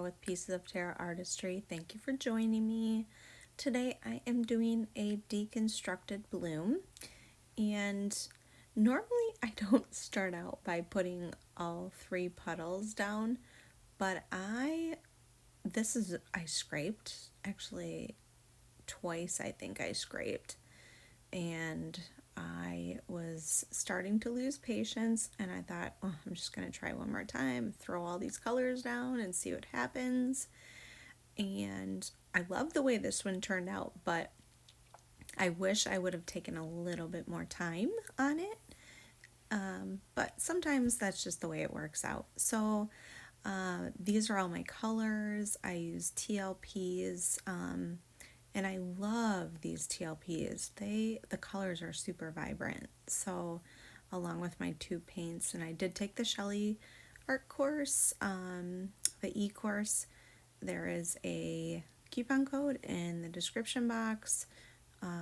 with Pieces of Terra Artistry. Thank you for joining me. Today I am doing a deconstructed bloom, and normally I don't start out by putting all three petals down, but I scraped, actually twice I think I scraped, and I was starting to lose patience, and I thought, oh, I'm just going to try one more time, throw all these colors down and see what happens. And I love the way this one turned out, but I wish I would have taken a little bit more time on it. But sometimes that's just the way it works out. So these are all my colors. I use TLPs. And I love these TLPs. The colors are super vibrant. So along with my tube paints, and I did take the Shelee art course, the e-course. There is a coupon code in the description box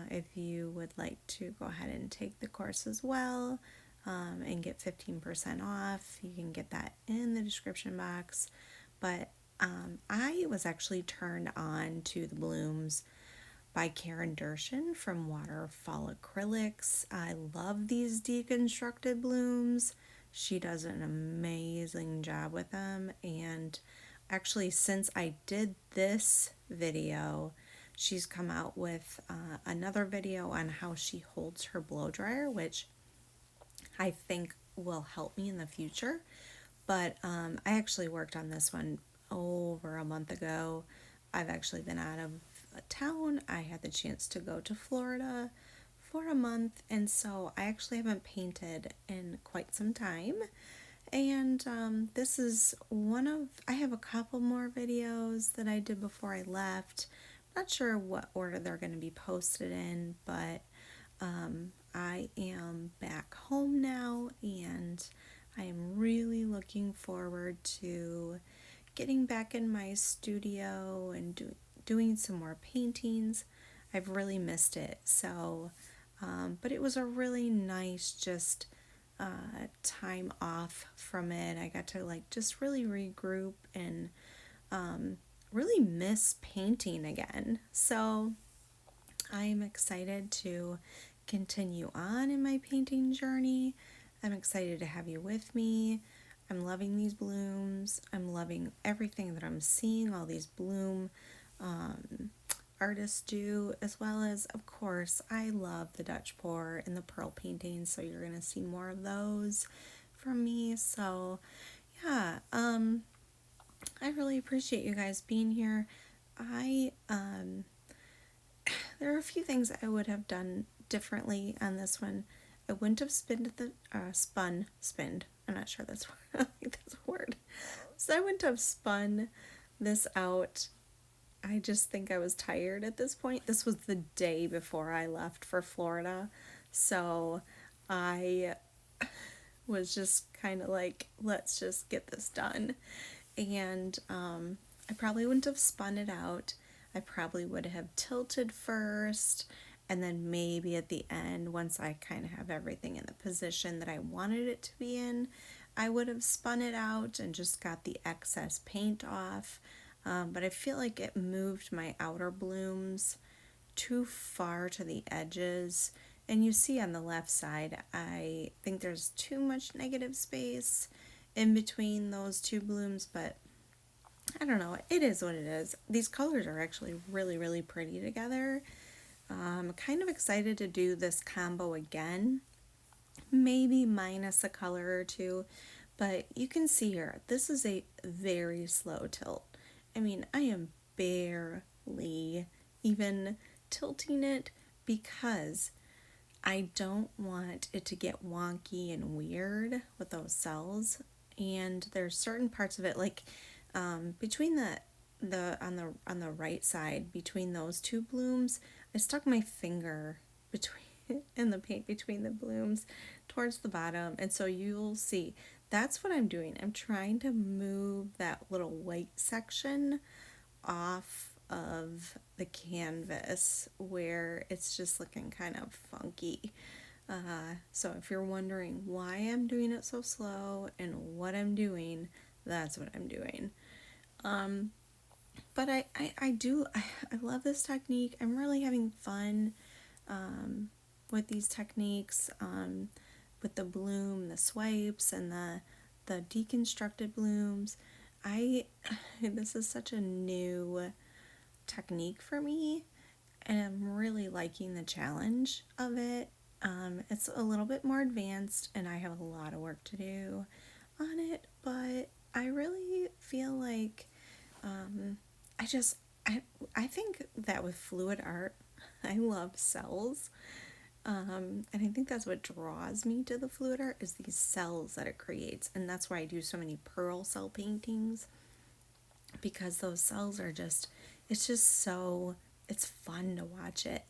if you would like to go ahead and take the course as well and get 15% off. You can get that in the description box. But I was actually turned on to the blooms by Karen Durishin from Waterfall Acrylics. I love these deconstructed blooms. She does an amazing job with them, and actually since I did this video, she's come out with another video on how she holds her blow dryer, which I think will help me in the future. But I actually worked on this one over a month ago. I've actually been out of town. I had the chance to go to Florida for a month, and so I actually haven't painted in quite some time. And this is I have a couple more videos that I did before I left. Not sure what order they're going to be posted in, but I am back home now, and I am really looking forward to getting back in my studio and doing some more paintings. I've really missed it. So, but it was a really nice just time off from it. I got to just really regroup and really miss painting again. So I'm excited to continue on in my painting journey. I'm excited to have you with me. I'm loving these blooms. I'm loving everything that I'm seeing all these bloom artists do, as well as, of course, I love the Dutch pour and the pearl paintings, so you're going to see more of those from me. So yeah, I really appreciate you guys being here. There are a few things I would have done differently on this one. I wouldn't have spun. I'm not sure that's I think that's a word. So I wouldn't have spun this out. I just think I was tired at this point. This was the day before I left for Florida. So I was just kind of like, let's just get this done. And I probably wouldn't have spun it out. I probably would have tilted first, and then maybe at the end, once I kind of have everything in the position that I wanted it to be in, I would have spun it out and just got the excess paint off. But I feel like it moved my outer blooms too far to the edges. And you see on the left side, I think there's too much negative space in between those two blooms, but I don't know. It is what it is. These colors are actually really, really pretty together. I'm kind of excited to do this combo again, maybe minus a color or two, but you can see here, this is a very slow tilt. I mean, I am barely even tilting it because I don't want it to get wonky and weird with those cells. And there's certain parts of it, like between on the right side, between those two blooms, I stuck my finger between in the paint between the blooms towards the bottom, and so you'll see that's what I'm doing. I'm trying to move that little white section off of the canvas where it's just looking kind of funky. So if you're wondering why I'm doing it so slow and what I'm doing, that's what I'm doing. But I love this technique. I'm really having fun with these techniques, with the bloom, the swipes, and the deconstructed blooms. I This is such a new technique for me, and I'm really liking the challenge of it. It's a little bit more advanced, and I have a lot of work to do on it, but I really feel like um, I just I I think that with fluid art, I love cells, and I think that's what draws me to the fluid art is these cells that it creates, and that's why I do so many pearl cell paintings because those cells are just it's just so it's fun to watch it.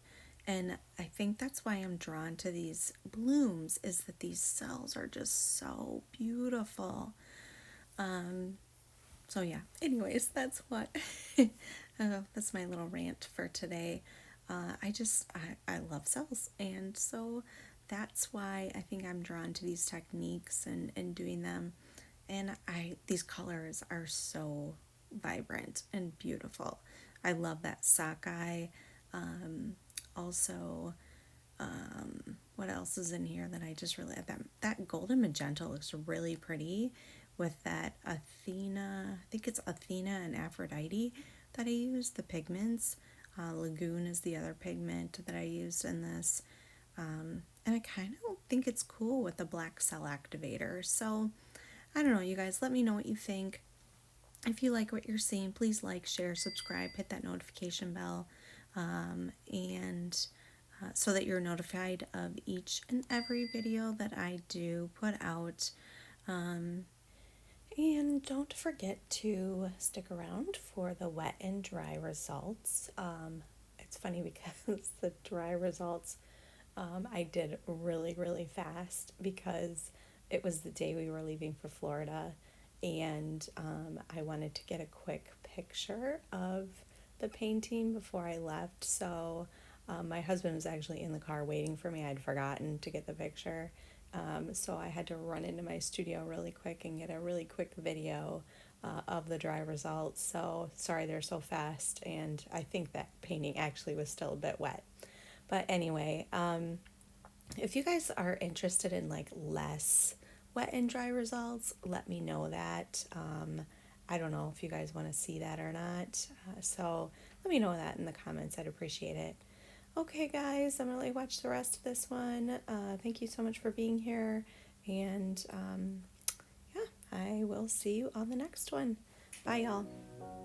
And I think that's why I'm drawn to these blooms is that these cells are just so beautiful. So yeah, anyways, that's what that's my little rant for today. I love cells, and so that's why I think I'm drawn to these techniques and doing them. And I these colors are so vibrant and beautiful. I love that sockeye. Also, what else is in here that I just really that golden magenta looks really pretty with that Athena. I think it's Athena and Aphrodite that I used the pigments. Lagoon is the other pigment that I used in this. And I kind of think it's cool with the black cell activator. So I don't know, you guys, let me know what you think. If you like what you're seeing, please like, share, subscribe, hit that notification bell, and so that you're notified of each and every video that I do put out. And don't forget to stick around for the wet and dry results. It's funny because the dry results I did really, really fast because it was the day we were leaving for Florida, and I wanted to get a quick picture of the painting before I left. So my husband was actually in the car waiting for me. I'd forgotten to get the picture. So I had to run into my studio really quick and get a really quick video of the dry results. So sorry they're so fast, and I think that painting actually was still a bit wet. But anyway, if you guys are interested in like less wet and dry results, let me know that. I don't know if you guys want to see that or not. So let me know that in the comments. I'd appreciate it. Okay, guys, I'm going to watch the rest of this one. Thank you so much for being here. And yeah, I will see you on the next one. Bye, y'all.